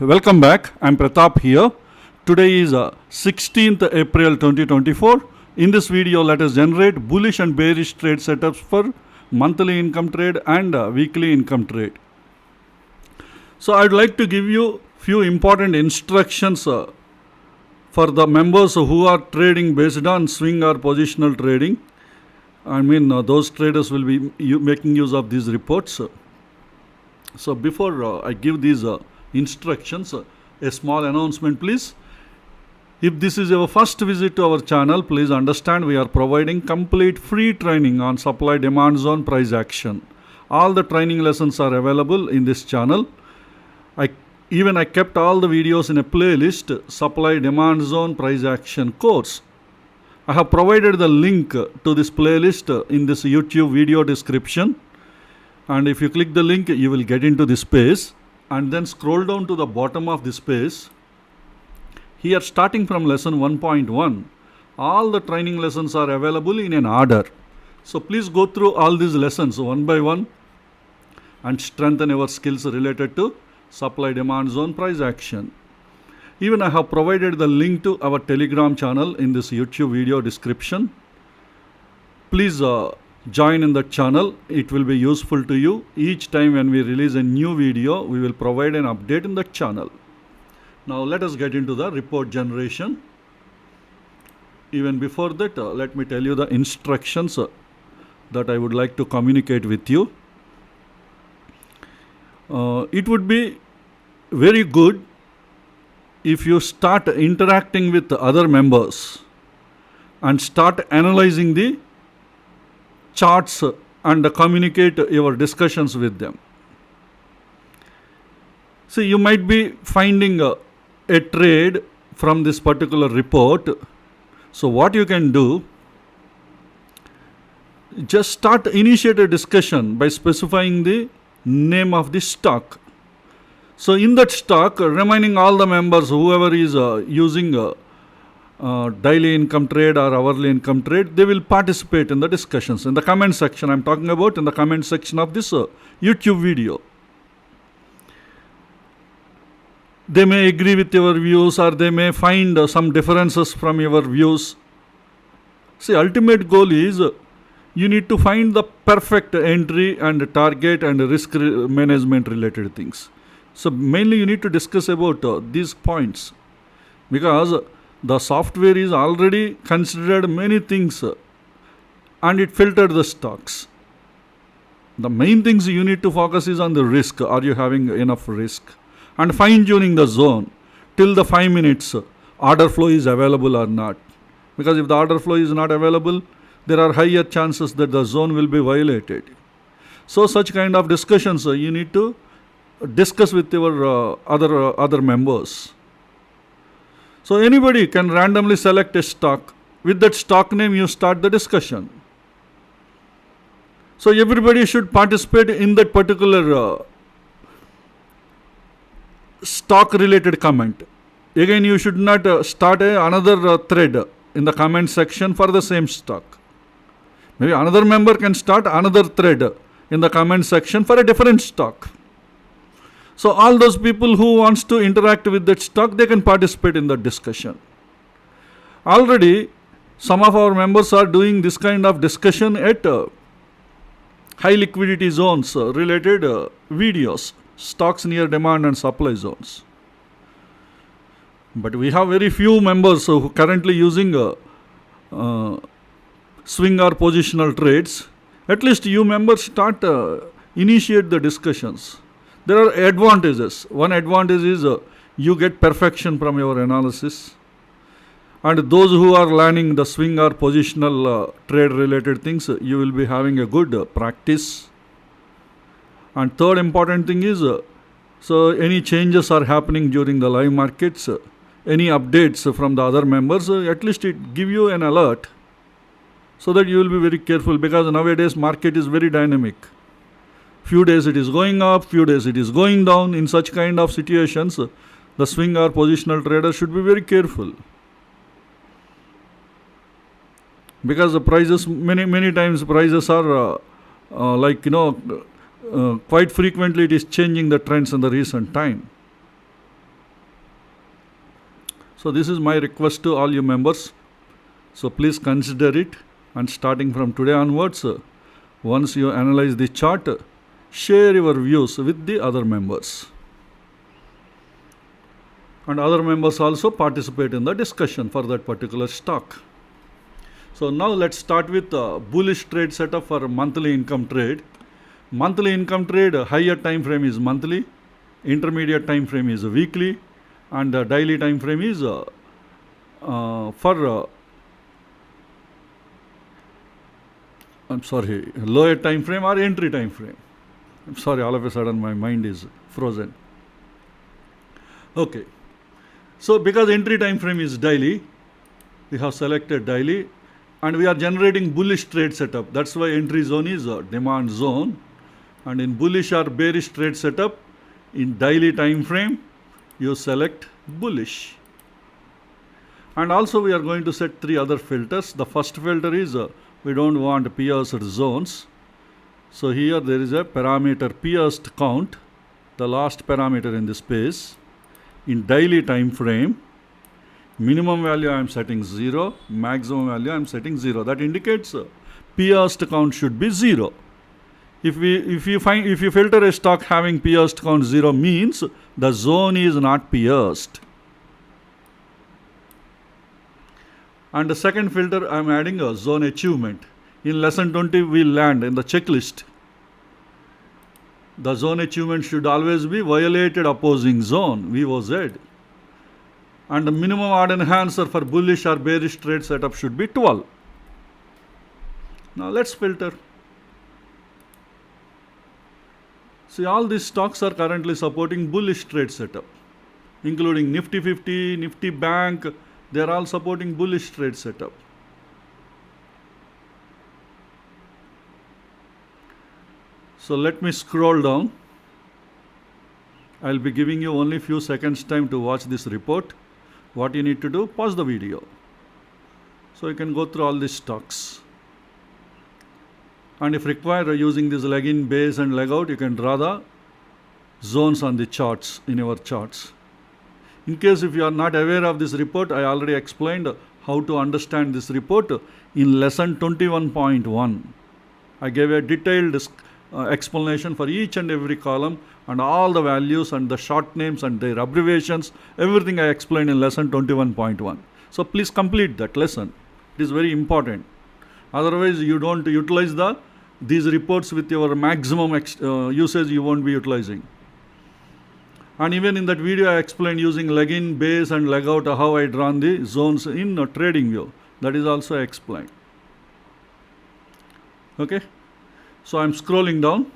Welcome back. I'm Pratap here. Today is 16th April 2024. In this video, let us generate bullish and bearish trade setups for monthly income trade and weekly income trade. So I'd like to give you few important instructions for the members who are trading based on swing or positional trading. Those traders will be making use of these reports. So before I give these instructions, a small announcement please. If this is your first visit to our channel, please understand we are providing complete free training on supply demand zone price action. All the training lessons are available in this channel. I kept all the videos in a playlist, supply demand zone price action course. I have provided the link to this playlist in this YouTube video description, and if you click the link you will get into this page and then scroll down to the bottom of this page. Here, starting from lesson 1.1, all the training lessons are available in an order. So please go through all these lessons one by one and strengthen your skills related to supply demand zone price action. Even I have provided the link to our Telegram channel in this YouTube video description. Please join in that channel. It will be useful to you. Each time when we release a new video, we will provide an update in that channel. Now let us get into the report generation. Even before that, let me tell you the instructions that I would like to communicate with you. It would be very good if you start interacting with other members and start analyzing the charts and communicate your discussions with them. See, you might be finding a trade from this particular report. So what you can do, just initiate a discussion by specifying the name of the stock. So in that stock, reminding all the members, whoever is using daily income trade or hourly income trade, they will participate in the discussions. In the comment section, I'm talking about in the comment section of this YouTube video. They may agree with your views or they may find some differences from your views. See, ultimate goal is you need to find the perfect entry and target and risk management related things. So mainly you need to discuss about these points, because the software is already considered many things and it filtered the stocks. The main things you need to focus is on the risk. Are you having enough risk? And fine tuning the zone till the 5 minutes order flow is available or not. Because if the order flow is not available, there are higher chances that the zone will be violated. So such kind of discussions you need to discuss with your other members. So anybody can randomly select a stock. With that stock name, you start the discussion. So everybody should participate in that particular stock related comment. Again, you should not start another thread in the comment section for the same stock. Maybe another member can start another thread in the comment section for a different stock. So all those people who wants to interact with that stock, they can participate in that discussion. Already, some of our members are doing this kind of discussion at high liquidity zones related videos, stocks near demand and supply zones. But we have very few members who are currently using swing or positional trades. At least you members initiate the discussions. There are advantages. One advantage is you get perfection from your analysis. And those who are learning the swing or positional trade related things, you will be having a good practice. And third important thing is, so any changes are happening during the live markets, any updates from the other members, at least it give you an alert so that you will be very careful, because nowadays market is very dynamic. Few days it is going up, few days it is going down. In such kind of situations, the swing or positional trader should be very careful. Because the prices, many times prices are quite frequently it is changing the trends in the recent time. So this is my request to all you members. So please consider it, and starting from today onwards, once you analyze the chart, share your views with the other members. And other members also participate in the discussion for that particular stock. So now let's start with bullish trade setup for monthly income trade. Monthly income trade, higher time frame is monthly, intermediate time frame is weekly, and daily time frame is lower time frame or entry time frame. I'm sorry, all of a sudden my mind is frozen. Okay. So because entry time frame is daily, we have selected daily, and we are generating bullish trade setup. That's why entry zone is demand zone. And in bullish or bearish trade setup, in daily time frame, you select bullish. And also we are going to set 3 other filters. The first filter is we don't want pierced zones. So here there is a parameter pierced count, the last parameter in this space. In daily time frame, minimum value I am setting 0, maximum value I am setting 0. That indicates pierced count should be 0. If you filter a stock having pierced count 0, means the zone is not pierced. And the second filter I am adding a zone achievement. In lesson 20 we learned in the checklist, the zone achievement should always be violated opposing zone, VOZ. And the minimum odd enhancer for bullish or bearish trade setup should be 12. Now let's filter. See, all these stocks are currently supporting bullish trade setup, including Nifty 50, Nifty Bank. They are all supporting bullish trade setup. So let me scroll down. I'll be giving you only few seconds time to watch this report. What you need to do, pause the video. So you can go through all these stocks. And if required, using this leg in, base and leg out, you can draw the zones on the charts, in your charts. In case if you are not aware of this report, I already explained how to understand this report in lesson 21.1. I gave a detailed explanation for each and every column and all the values and the short names and their abbreviations. Everything I explained in lesson 21.1. So please complete that lesson. It is very important. Otherwise, you don't utilize these reports with your maximum usage, you won't be utilizing. And even in that video, I explained using leg in, base and leg out how I drawn the zones in trading view. That is also explained. Okay. So I'm scrolling down.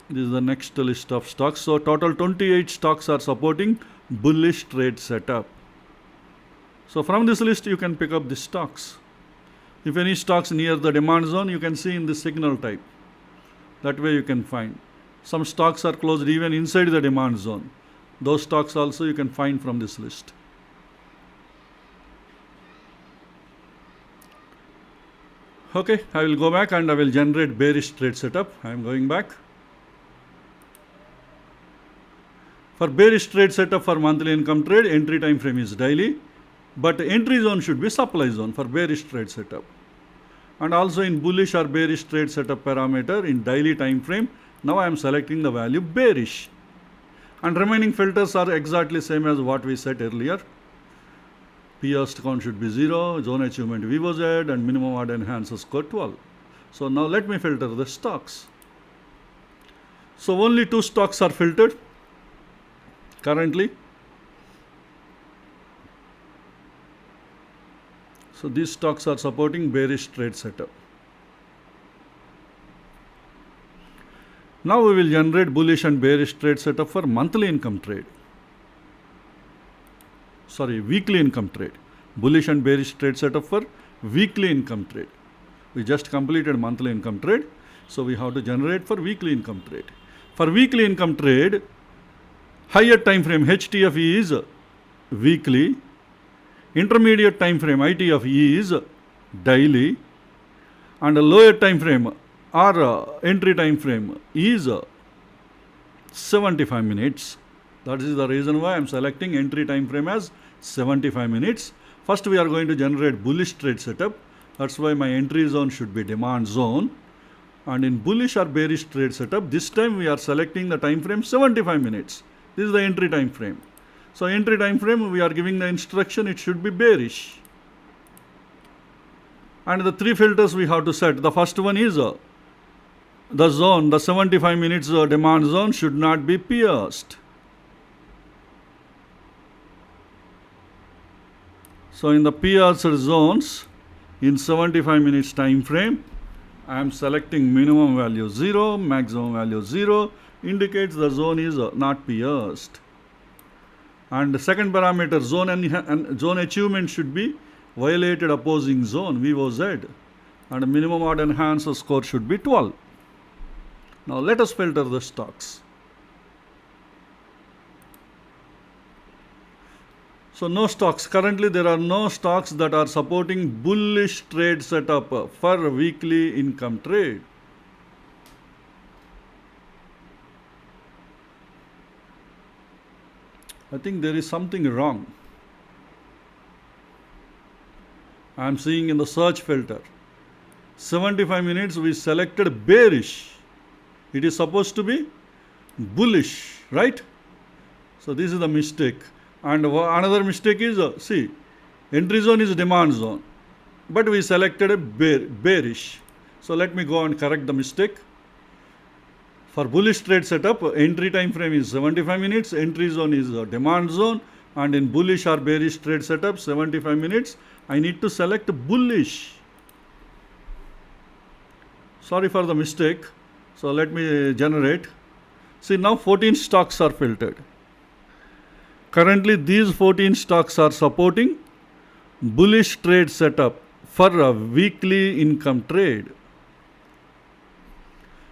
This is the next list of stocks. So total 28 stocks are supporting bullish trade setup. So from this list, you can pick up the stocks. If any stocks near the demand zone, you can see in the signal type. That way you can find. Some stocks are closed even inside the demand zone. Those stocks also you can find from this list. Okay, I will go back and I will generate bearish trade setup. I am going back. For bearish trade setup for monthly income trade, entry time frame is daily, but entry zone should be supply zone for bearish trade setup. And also in bullish or bearish trade setup parameter in daily time frame, now I am selecting the value bearish. And remaining filters are exactly same as what we said earlier. Pierced count should be 0, zone achievement VOZ, and minimum odd enhancer score 12. So now let me filter the stocks. So only 2 stocks are filtered currently. So these stocks are supporting bearish trade setup. Now we will generate bullish and bearish trade setup for monthly income trade. Weekly income trade. Bullish and bearish trade setup for weekly income trade. We just completed monthly income trade, so we have to generate for weekly income trade. For weekly income trade, higher time frame HTF is weekly, intermediate time frame ITF is daily, and a lower time frame or entry time frame is 75 minutes. That is the reason why I am selecting entry time frame as 75 minutes. First we are going to generate bullish trade setup. That's why my entry zone should be demand zone. And in bullish or bearish trade setup, this time we are selecting the time frame 75 minutes. This is the entry time frame. So entry time frame, we are giving the instruction it should be bearish. And the three filters we have to set. The first one is the zone, the 75 minutes demand zone should not be pierced. So in the pierced zones, in 75 minutes time frame, I am selecting minimum value 0, maximum value 0, indicates the zone is not pierced. And the second parameter, zone achievement should be violated opposing zone, VOZ, and minimum odd enhancer score should be 12. Now let us filter the stocks. So no stocks. Currently there are no stocks that are supporting bullish trade setup for weekly income trade. I think there is something wrong. I am seeing in the search filter. 75 minutes we selected bearish. It is supposed to be bullish, right? So this is the mistake. And another mistake is, see, entry zone is demand zone, but we selected a bearish. So let me go and correct the mistake. For bullish trade setup, entry time frame is 75 minutes, entry zone is demand zone, and in bullish or bearish trade setup, 75 minutes, I need to select bullish. Sorry for the mistake. So let me generate. See, now 14 stocks are filtered. Currently, these 14 stocks are supporting bullish trade setup for a weekly income trade.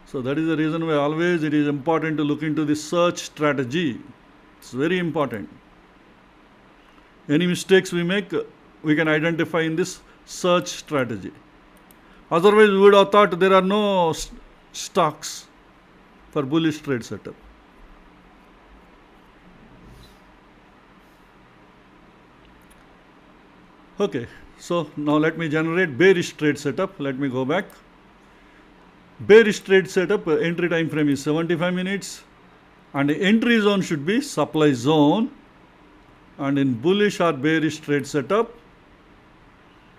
So that is the reason why always it is important to look into the search strategy. It's very important. Any mistakes we make, we can identify in this search strategy. Otherwise, we would have thought there are no stocks for bullish trade setup. Okay, so now let me generate bearish trade setup. Let me go back. Bearish trade setup, entry time frame is 75 minutes, and entry zone should be supply zone. And in bullish or bearish trade setup,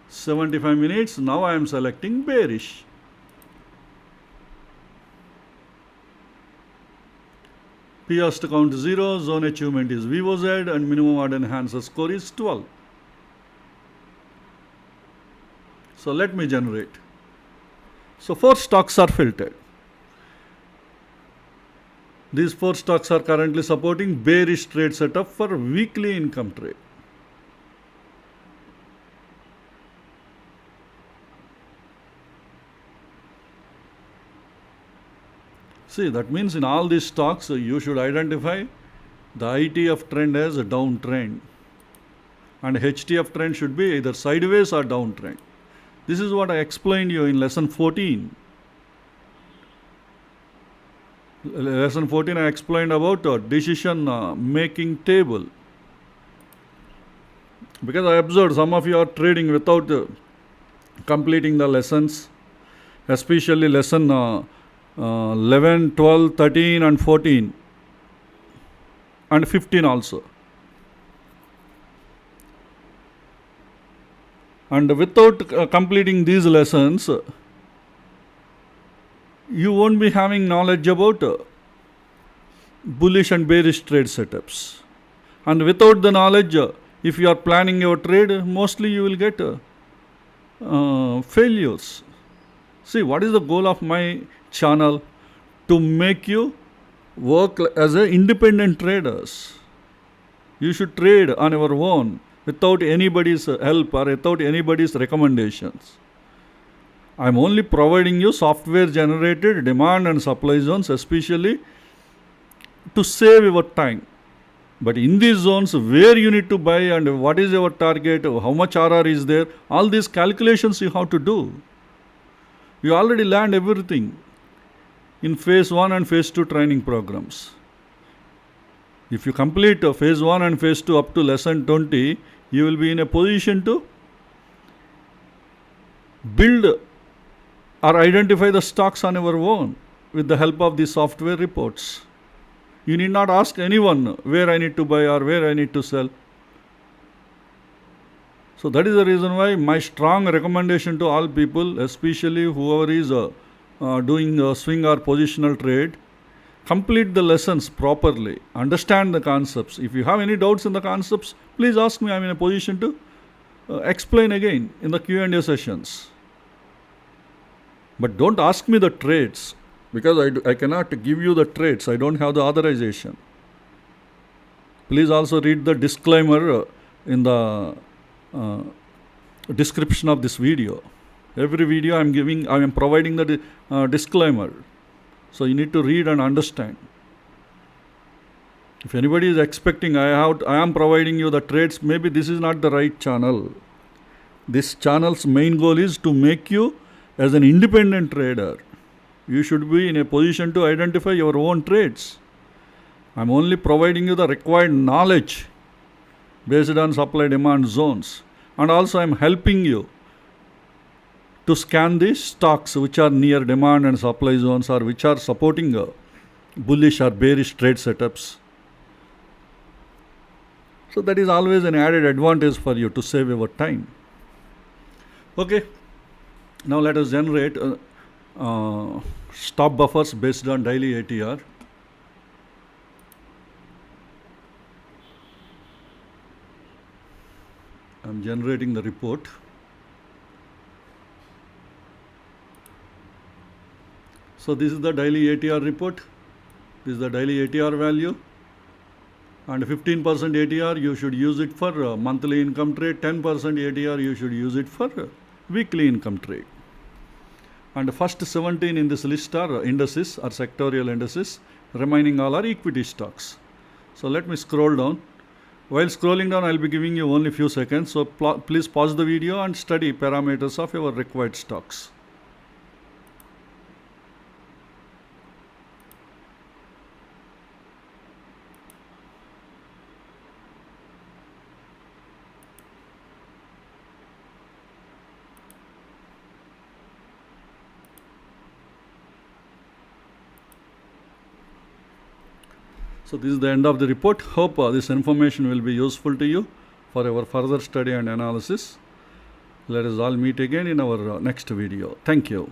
75 minutes, now I am selecting bearish. Pierced count 0, zone achievement is VOZ, and minimum odd enhancer score is 12. So let me generate. So 4 stocks are filtered. These 4 stocks are currently supporting bearish trade setup for weekly income trade. See, that means in all these stocks, you should identify the ITF trend as a downtrend, and HTF trend should be either sideways or downtrend. This is what I explained you in lesson 14. Lesson 14 I explained about decision making table. Because I observed some of you are trading without completing the lessons, especially lesson 11, 12, 13 and 14 and 15 also. And without completing these lessons, you won't be having knowledge about bullish and bearish trade setups. And without the knowledge, if you are planning your trade, mostly you will get failures. See, what is the goal of my channel? To make you work as an independent traders. You should trade on your own without anybody's help or without anybody's recommendations. I am only providing you software generated demand and supply zones, especially to save your time. But in these zones, where you need to buy and what is your target, how much RR is there, all these calculations you have to do. You already learned everything in phase 1 and phase 2 training programs. If you complete phase 1 and phase 2 up to lesson 20, you will be in a position to build or identify the stocks on your own with the help of the software reports. You need not ask anyone where I need to buy or where I need to sell. So that is the reason why my strong recommendation to all people, especially whoever is doing swing or positional trade, complete the lessons properly, understand the concepts. If you have any doubts in the concepts, please ask me. I'm in a position to explain again in the Q&A sessions. But don't ask me the trades, because I cannot give you the trades. I don't have the authorization. Please also read the disclaimer in the description of this video. Every video I am providing the disclaimer. So you need to read and understand. If anybody is expecting I am providing you the trades, maybe this is not the right channel. This channel's main goal is to make you as an independent trader. You should be in a position to identify your own trades. I'm only providing you the required knowledge based on supply demand zones. And also I'm helping you to scan the stocks which are near demand and supply zones, or which are supporting bullish or bearish trade setups. So that is always an added advantage for you to save your time. Okay, now let us generate stop buffers based on daily ATR. I'm generating the report. So this is the daily ATR report. This is the daily ATR value. And 15% ATR you should use it for monthly income trade. 10% ATR you should use it for weekly income trade. And the first 17 in this list are indices or sectorial indices. Remaining all are equity stocks. So let me scroll down. While scrolling down, I'll be giving you only few seconds. So please pause the video and study parameters of your required stocks. So this is the end of the report. Hope this information will be useful to you for your further study and analysis. Let us all meet again in our next video. Thank you.